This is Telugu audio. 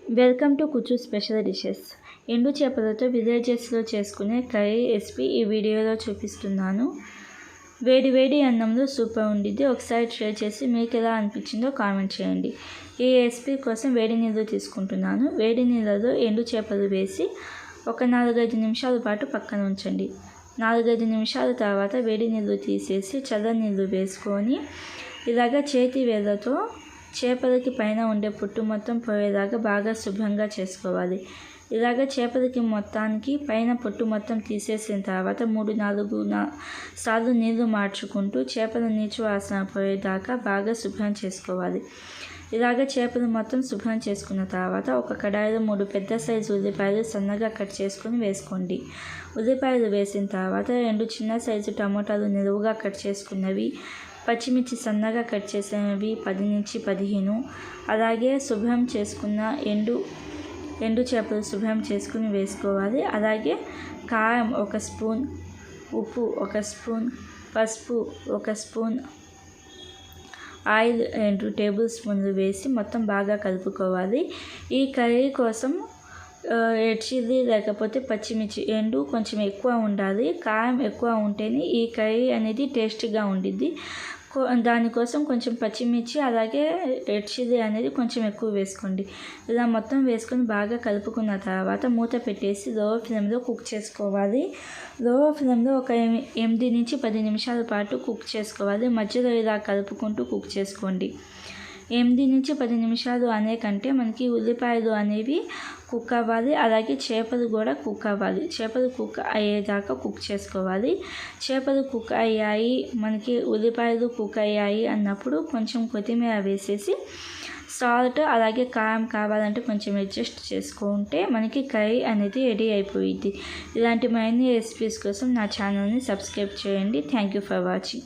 వెల్కమ్ టు కుచు స్పెషల్ డిషెస్. ఎండు చేపలతో విలేజెస్లో చేసుకునే కర్రీ రెసిపీ ఈ వీడియోలో చూపిస్తున్నాను. వేడి వేడి అన్నంలో సూపర్ ఉండిద్ది. ఒకసారి ట్రై చేసి మీకు ఎలా అనిపించిందో కామెంట్ చేయండి. ఈ రెసిపీ కోసం వేడి నీళ్ళు తీసుకుంటున్నాను. వేడి నీళ్ళలో ఎండు చేపలు వేసి ఒక 4-5 నిమిషాల పాటు పక్కన ఉంచండి. 4-5 నిమిషాల తర్వాత వేడి నీళ్ళు తీసేసి చల్ల నీళ్ళు వేసుకొని ఇలాగ చేతి వేళ్ళతో చేపలకి పైన ఉండే పుట్టు మొత్తం పోయేలాగా బాగా శుభ్రంగా చేసుకోవాలి. ఇలాగ చేపలకి మొత్తానికి పైన పుట్టు మొత్తం తీసేసిన తర్వాత 3-4 సార్లు నీళ్లు మార్చుకుంటూ చేపల నీచు వాసన పోయేదాకా బాగా శుభ్రం చేసుకోవాలి. ఇలాగ చేపలు మొత్తం శుభ్రం చేసుకున్న తర్వాత ఒక కడాయిలో 3 పెద్ద సైజు ఉల్లిపాయలు సన్నగా కట్ చేసుకొని వేసుకోండి. ఉల్లిపాయలు వేసిన తర్వాత 2 చిన్న సైజు టమోటాలు నిలువుగా కట్ చేసుకున్నవి, పచ్చిమిర్చి సన్నగా కట్ చేసినవి 10-15, అలాగే శుభ్రం చేసుకున్న ఎండు చేపలు శుభ్రం చేసుకుని వేసుకోవాలి. అలాగే కారం 1 స్పూన్, ఉప్పు 1 స్పూన్, పసుపు 1 స్పూన్, ఆయిల్ 2 టేబుల్ స్పూన్లు వేసి మొత్తం బాగా కలుపుకోవాలి. ఈ కర్రీ కోసం రెడ్ చిల్లీ లేకపోతే పచ్చిమిర్చి ఎండు కొంచెం ఎక్కువ ఉండాలి. కారం ఎక్కువ ఉంటేనే ఈ కర్రీ అనేది టేస్టీగా ఉండిద్ది. దానికోసం కొంచెం పచ్చిమిర్చి అలాగే రెడ్ చిల్లీ అనేది కొంచెం ఎక్కువ వేసుకోండి. ఇలా మొత్తం వేసుకొని బాగా కలుపుకున్న తర్వాత మూత పెట్టేసి లో ఫ్లేమ్లో కుక్ చేసుకోవాలి. లో ఫ్లేమ్లో ఒక 8-10 నిమిషాల పాటు కుక్ చేసుకోవాలి. మధ్యలో ఇలా కలుపుకుంటూ కుక్ చేసుకోండి. 8-10 నిమిషాలు అనే కంటే మనకి ఉల్లిపాయలు అనేవి కుక్ అవ్వాలి, అలాగే చేపలు కూడా కుక్ అవ్వాలి. చేపలు కుక్ అయ్యేదాకా కుక్ చేసుకోవాలి. చేపలు కుక్ అయ్యాయి, మనకి ఉల్లిపాయలు కుక్ అయ్యాయి అన్నప్పుడు కొంచెం కొత్తిమీర వేసేసి సాల్ట్ అలాగే కారం కావాలంటే కొంచెం అడ్జస్ట్ చేసుకుంటే మనకి కర్రీ అనేది రెడీ అయిపోయింది. ఇలాంటి మరిన్ని రెసిపీస్ కోసం నా ఛానల్ని సబ్స్క్రైబ్ చేయండి. Thank you for watching.